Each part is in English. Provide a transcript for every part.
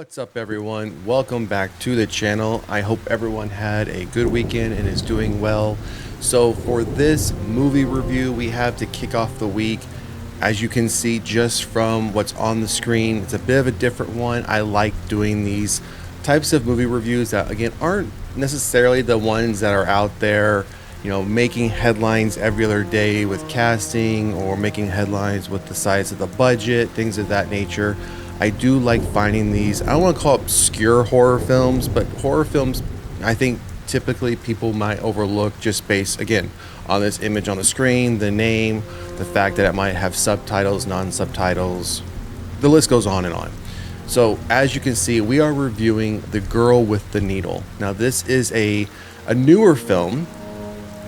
What's up, everyone? Welcome back to the channel. I hope everyone had a good weekend and is doing well. So for this movie review, we have to kick off the week. As you can see just from what's on the screen, it's a bit of a different one. I like doing these types of movie reviews that, again, aren't necessarily the ones that are out there, making headlines every other day with casting or making headlines with the size of the budget, things of that nature. I do like finding these, I don't want to call it obscure horror films, but horror films I think typically people might overlook just based, again, on this image on the screen, the name, the fact that it might have subtitles, non-subtitles, the list goes on and on. So as you can see, we are reviewing The Girl with the Needle. Now this is a newer film.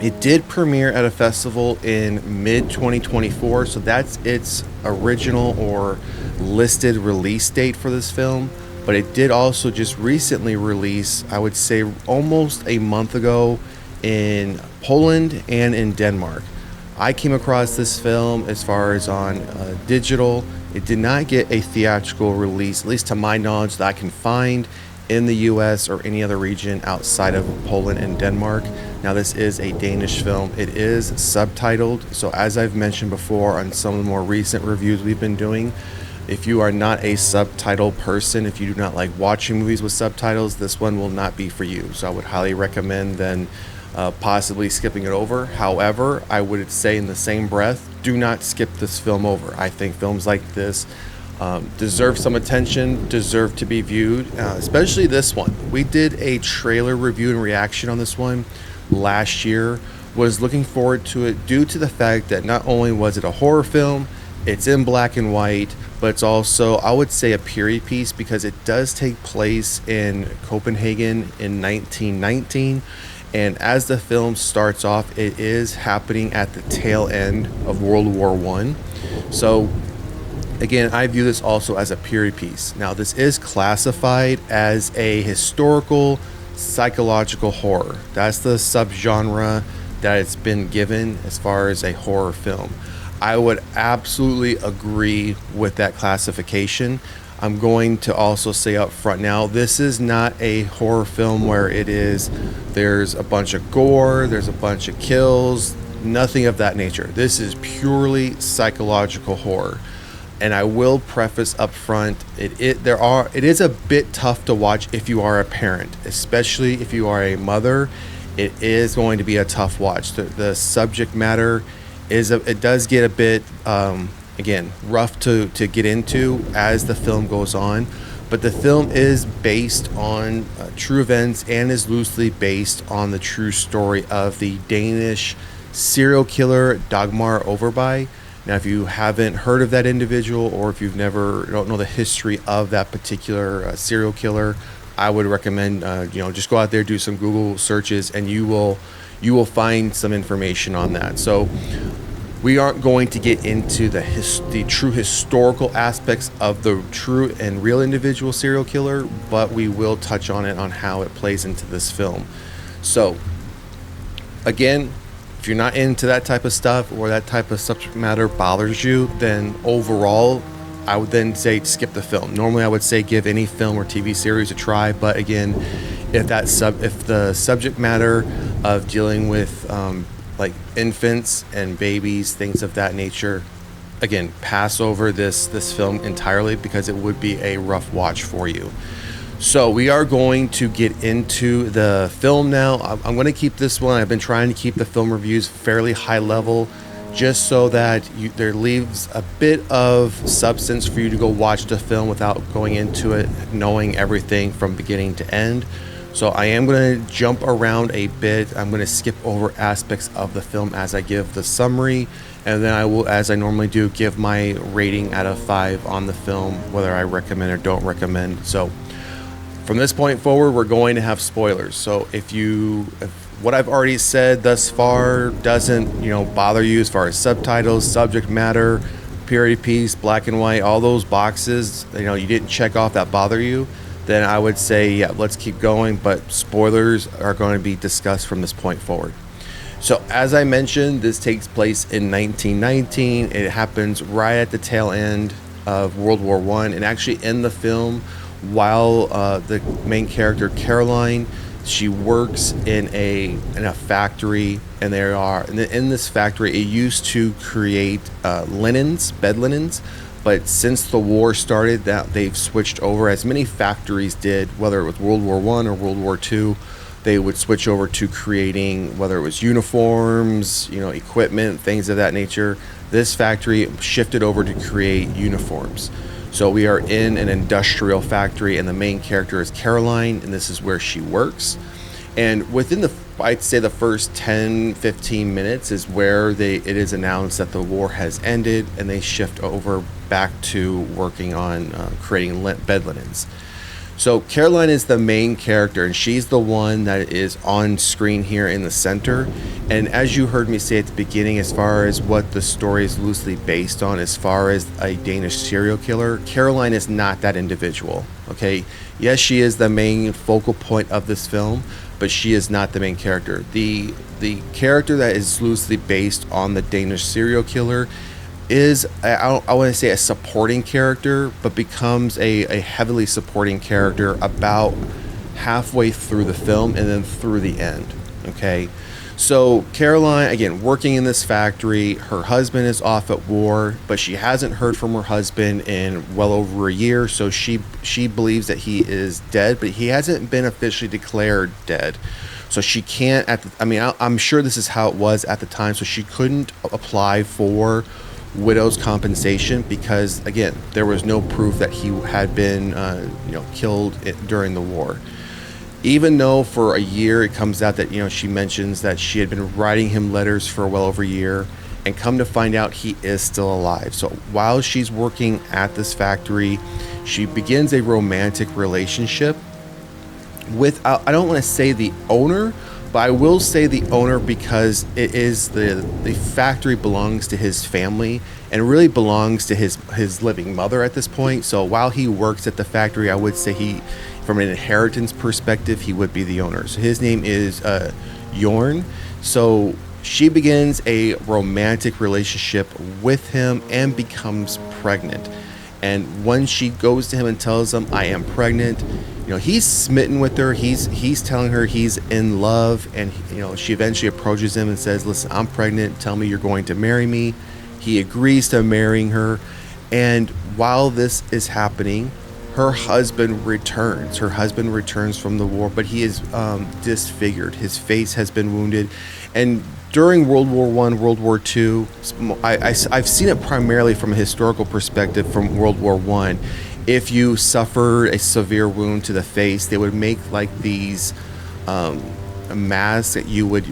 It did premiere at a festival in mid-2024, so that's its original or listed release date for this film. But it did also just recently release, I would say almost a month ago, in Poland and in Denmark. I came across this film as far as on digital. It did not get a theatrical release, at least to my knowledge, that I can find in the US or any other region outside of Poland and Denmark. Now this is a Danish film. It is subtitled, so as I've mentioned before on some of the more recent reviews we've been doing, if you are not a subtitle person, if you do not like watching movies with subtitles, this one will not be for you. So I would highly recommend then possibly skipping it over. However, I would say in the same breath, do not skip this film over. I think films like this deserve some attention, deserve to be viewed, especially this one. We did a trailer review and reaction on this one last year. Was looking forward to it due to the fact that not only was it a horror film, it's in black and white, but it's also, I would say, a period piece because it does take place in Copenhagen in 1919. And as the film starts off, it is happening at the tail end of World War I. So again, I view this also as a period piece. Now, this is classified as a historical psychological horror. That's the subgenre that it's been given as far as a horror film. I would absolutely agree with that classification. I'm going to also say up front now, this is not a horror film where there's a bunch of gore, there's a bunch of kills, nothing of that nature. This is purely psychological horror. And I will preface up front, it is a bit tough to watch if you are a parent, especially if you are a mother. It is going to be a tough watch. The subject matter it does get a bit again rough to get into as the film goes on, but the film is based on true events and is loosely based on the true story of the Danish serial killer Dagmar Overby. Now, if you haven't heard of that individual, or if you don't know the history of that particular serial killer, I would recommend just go out there, do some Google searches, and you will find some information on that. So we aren't going to get into the true historical aspects of the true and real individual serial killer, but we will touch on it on how it plays into this film. So again, if you're not into that type of stuff or that type of subject matter bothers you, then overall I would then say skip the film. Normally I would say give any film or TV series a try, but again, if the subject matter of dealing with like infants and babies, things of that nature, again, pass over this film entirely because it would be a rough watch for you. So we are going to get into the film now. I'm going to keep this one. I've been trying to keep the film reviews fairly high level, just so that there leaves a bit of substance for you to go watch the film without going into it knowing everything from beginning to end. So I am going to jump around a bit. I'm going to skip over aspects of the film as I give the summary, and then I will, as I normally do, give my rating out of 5 on the film, whether I recommend or don't recommend. So from this point forward, we're going to have spoilers. So if what I've already said thus far doesn't bother you as far as subtitles, subject matter, period piece, black and white, all those boxes, you didn't check off that bother you, then I would say, yeah, let's keep going. But spoilers are going to be discussed from this point forward. So as I mentioned, this takes place in 1919. It happens right at the tail end of World War I. And actually in the film, while the main character Caroline, she works in a factory, and there are in this factory it used to create linens, bed linens, but since the war started, that they've switched over, as many factories did, whether it was World War I or World War II. They would switch over to creating, whether it was uniforms, equipment, things of that nature. This factory shifted over to create uniforms. So we are in an industrial factory, and the main character is Caroline, and this is where she works. And within I'd say the first 10, 15 minutes is where it is announced that the war has ended, and they shift over back to working on creating bed linens. So Caroline is the main character, and she's the one that is on screen here in the center. And as you heard me say at the beginning, as far as what the story is loosely based on, as far as a Danish serial killer, Caroline is not that individual. Okay, yes, she is the main focal point of this film, but she is not the main character. The character that is loosely based on the Danish serial killer is, I want to say, a supporting character, but becomes a heavily supporting character about halfway through the film and then through the end. Okay, so Caroline, again, working in this factory, her husband is off at war, but she hasn't heard from her husband in well over a year, so she believes that he is dead, but he hasn't been officially declared dead. So she can't, I'm sure this is how it was at the time, so she couldn't apply for widow's compensation because, again, there was no proof that he had been killed during the war. Even though for a year it comes out that she mentions that she had been writing him letters for well over a year, and come to find out he is still alive. So while she's working at this factory, she begins a romantic relationship with, I don't want to say the owner, but I will say the owner because it is the factory belongs to his family and really belongs to his living mother at this point. So while he works at the factory, I would say from an inheritance perspective, he would be the owner. So his name is Jorn. So she begins a romantic relationship with him and becomes pregnant. And when she goes to him and tells him, "I am pregnant," he's smitten with her. He's telling her he's in love, and she eventually approaches him and says, "Listen, I'm pregnant. Tell me you're going to marry me." He agrees to marrying her, and while this is happening, her husband returns. Her husband returns from the war, but he is disfigured. His face has been wounded, and during World War I, World War II, I've seen it primarily from a historical perspective from World War I. If you suffered a severe wound to the face, they would make like these masks that you would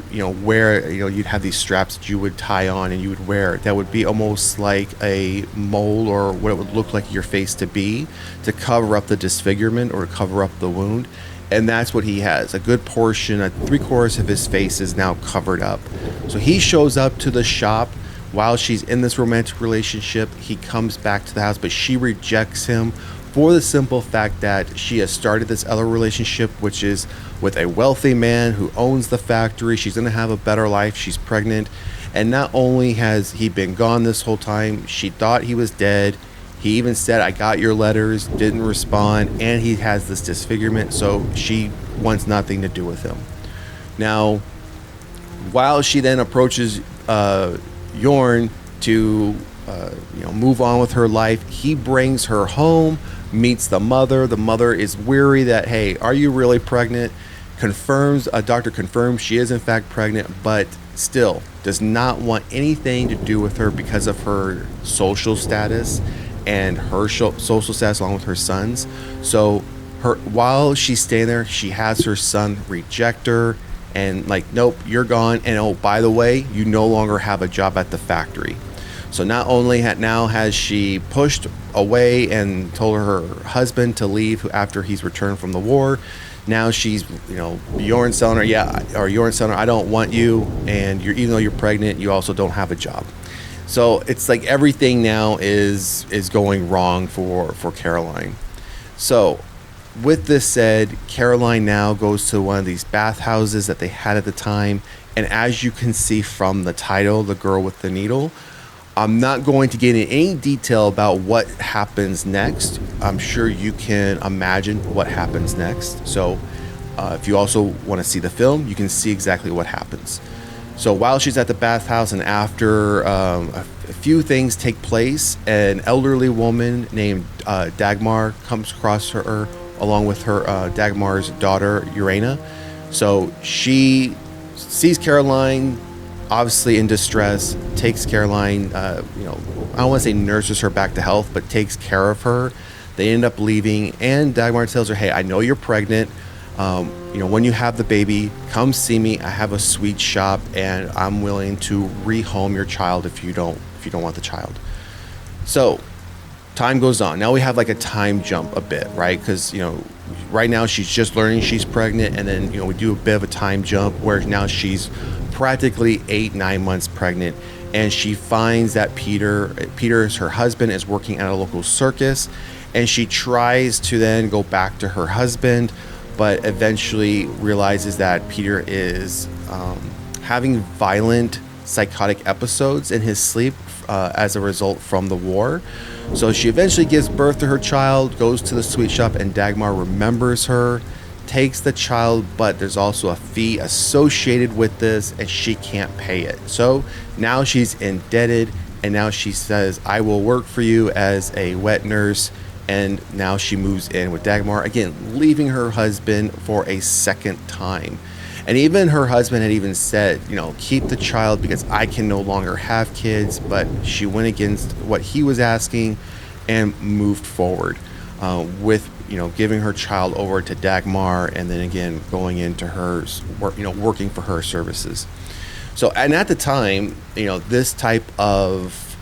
wear. You'd have these straps that you would tie on and you would wear. That would be almost like a mold, or what it would look like your face to be, to cover up the disfigurement or to cover up the wound. And that's what he has. A good portion, 3/4 of his face is now covered up. So he shows up to the shop while she's in this romantic relationship. He comes back to the house, but she rejects him for the simple fact that she has started this other relationship, which is with a wealthy man who owns the factory. She's going to have a better life. She's pregnant. And not only has he been gone this whole time, she thought he was dead. He even said, "I got your letters," didn't respond, and he has this disfigurement, so she wants nothing to do with him. Now, while she then approaches Jorn to move on with her life, he brings her home, meets the mother. The mother is weary that, "Hey, are you really pregnant?" A doctor confirms she is in fact pregnant, but still does not want anything to do with her because of her social status and her social status along with her sons. So while she's staying there, she has her son reject her and like, "Nope, you're gone. And oh, by the way, you no longer have a job at the factory." So not only now has she pushed away and told her husband to leave after he's returned from the war, now she's, Jorn's telling her, "I don't want you, and even though you're pregnant, you also don't have a job." So it's like everything now is going wrong for Caroline. So with this said, Caroline now goes to one of these bathhouses that they had at the time. And as you can see from the title, The Girl with the Needle, I'm not going to get into any detail about what happens next. I'm sure you can imagine what happens next. So if you also want to see the film, you can see exactly what happens. So while she's at the bathhouse, and after a few things take place, an elderly woman named Dagmar comes across her, along with her Dagmar's daughter, Urena. So she sees Caroline obviously in distress, takes Caroline, I don't want to say nurses her back to health, but takes care of her. They end up leaving, and Dagmar tells her, "Hey, I know you're pregnant. When you have the baby, come see me. I have a sweet shop, and I'm willing to rehome your child if you don't want the child." So time goes on. Now we have like a time jump a bit, right? Because right now she's just learning she's pregnant, and then we do a bit of a time jump where now she's practically 8-9 months pregnant, and she finds that Peter's her husband is working at a local circus, and she tries to then go back to her husband, but eventually realizes that Peter is having violent psychotic episodes in his sleep as a result from the war. So she eventually gives birth to her child, goes to the sweet shop, and Dagmar remembers her, takes the child, but there's also a fee associated with this, and she can't pay it. So now she's indebted, and now she says, "I will work for you as a wet nurse." And now she moves in with Dagmar, again, leaving her husband for a second time. And even her husband had even said, keep the child because I can no longer have kids. But she went against what he was asking and moved forward with, giving her child over to Dagmar, and then again going into her, working for her services. So, and at the time, this type of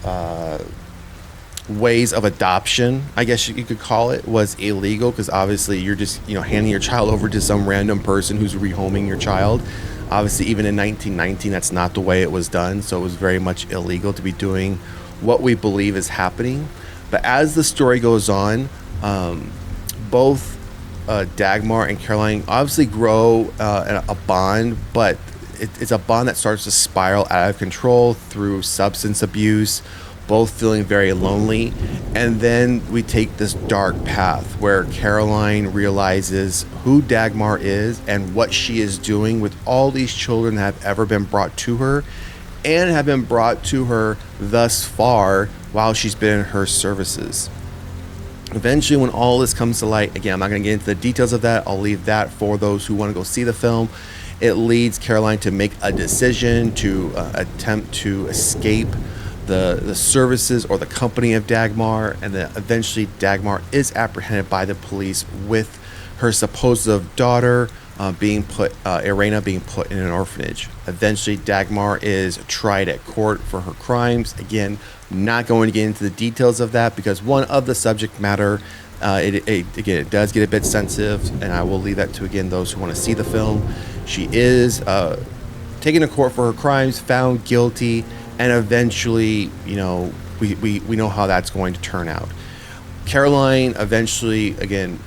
ways of adoption, I guess you could call it, was illegal, because obviously you're just handing your child over to some random person who's rehoming your child. Obviously, even in 1919, that's not the way it was done, so it was very much illegal to be doing what we believe is happening. But as the story goes on, both Dagmar and Caroline obviously grow a bond, but it's a bond that starts to spiral out of control through substance abuse, both feeling very lonely. And then we take this dark path where Caroline realizes who Dagmar is and what she is doing with all these children that have ever been brought to her, and have been brought to her thus far while she's been in her services. Eventually, when all this comes to light, again, I'm not going to get into the details of that. I'll leave that for those who want to go see the film. It leads Caroline to make a decision to attempt to escape the services or the company of Dagmar, and then eventually Dagmar is apprehended by the police with her supposed daughter Irena being put in an orphanage. Eventually Dagmar is tried at court for her crimes. Again, not going to get into the details of that because one of the subject matter, it does get a bit sensitive, and I will leave that to, again, those who want to see the film. She is taken to court for her crimes, found guilty, and eventually, we know how that's going to turn out. Caroline eventually, again,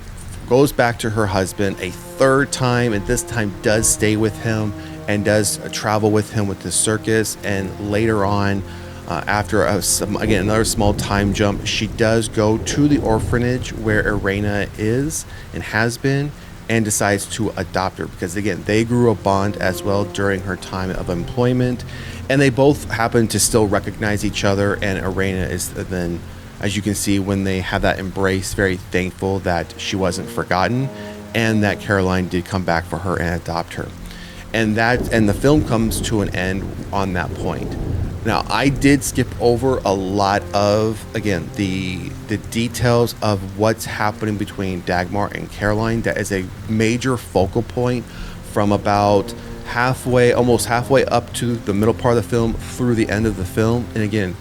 goes back to her husband a third time, and this time does stay with him and does travel with him with the circus. And later on, after another small time jump, she does go to the orphanage where Irena is and has been, and decides to adopt her because, again, they grew a bond as well during her time of employment, and they both happen to still recognize each other. And Irena is then, as you can see, when they have that embrace, very thankful that she wasn't forgotten and that Caroline did come back for her and adopt her. And the film comes to an end on that point. Now, I did skip over a lot of, again, the details of what's happening between Dagmar and Caroline. That is a major focal point from about almost halfway up to the middle part of the film through the end of the film. And again,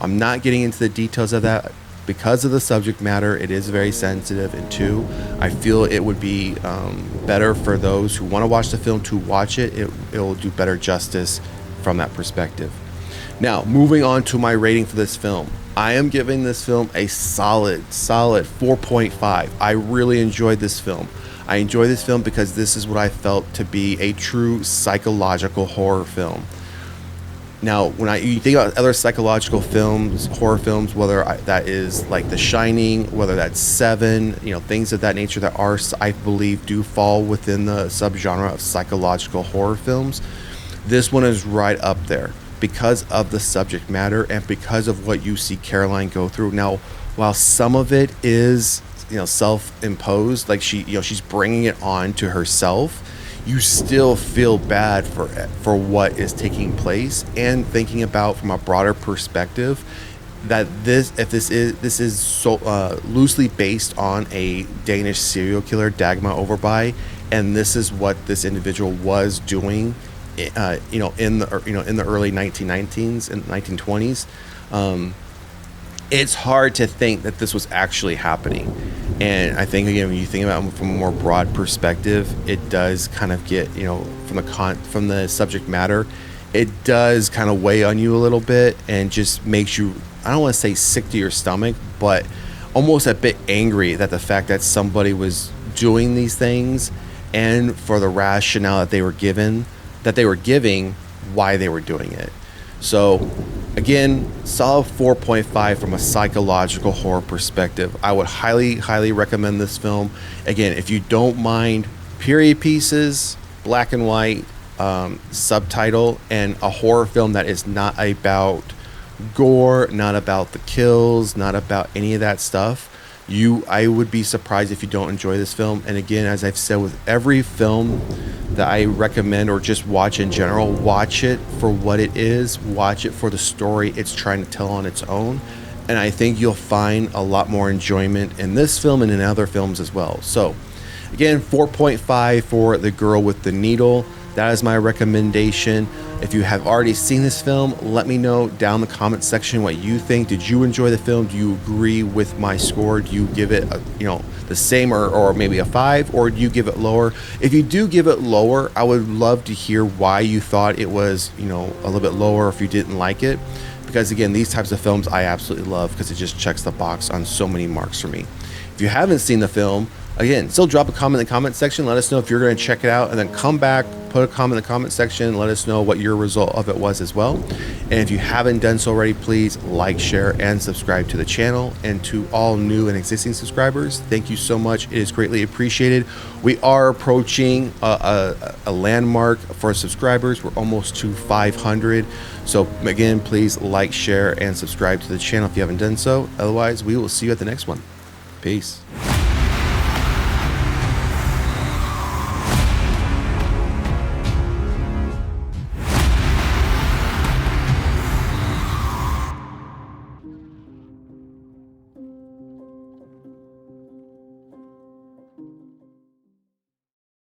I'm not getting into the details of that because of the subject matter. It is very sensitive, and two, I feel it would be better for those who want to watch the film to watch it. It will do better justice from that perspective. Now, moving on to my rating for this film. I am giving this film a solid 4.5. I really enjoyed this film. I enjoy this film because this is what I felt to be a true psychological horror film. Now, you think about other psychological films, horror films, whether that is like The Shining, whether that's Seven, things of that nature that are, I believe, do fall within the subgenre of psychological horror films. This one is right up there because of the subject matter and because of what you see Caroline go through. Now, while some of it is, self-imposed, like she's bringing it on to herself, you still feel bad for what is taking place, and thinking about from a broader perspective that this is so loosely based on a Danish serial killer, Dagmar Overby, and this is what this individual was doing, in the early 1919s and 1920s. It's hard to think that this was actually happening. And I think, again, when you think about it from a more broad perspective, it does kind of get, from the subject matter, it does kind of weigh on you a little bit and just makes you, I don't want to say sick to your stomach, but almost a bit angry that the fact that somebody was doing these things, and for the rationale that they were giving why they were doing it. So again, solid 4.5 from a psychological horror perspective. I would highly recommend this film. Again, if you don't mind period pieces, black and white, subtitle, and a horror film that is not about gore, not about the kills, not about any of that stuff, I would be surprised if you don't enjoy this film. And again, as I've said with every film that I recommend or just watch in general, watch it for what it is, watch it for the story it's trying to tell on its own, and I think you'll find a lot more enjoyment in this film and in other films as well. So again, 4.5 for The Girl with the Needle. That is my recommendation. If you have already seen this film, let me know down in the comment section what you think. Did you enjoy the film? Do you agree with my score? Do you give it the same or maybe a 5, or do you give it lower? If you do give it lower, I would love to hear why you thought it was a little bit lower, if you didn't like it, because again, these types of films I absolutely love because it just checks the box on so many marks for me. If you haven't seen the film, again, still drop a comment in the comment section. Let us know if you're going to check it out, and then come back, put a comment in the comment section, and let us know what your result of it was as well. And if you haven't done so already, please like, share, and subscribe to the channel. And to all new and existing subscribers, thank you so much. It is greatly appreciated. We are approaching a landmark for subscribers. We're almost to 500. So again, please like, share, and subscribe to the channel if you haven't done so. Otherwise, we will see you at the next one. Peace.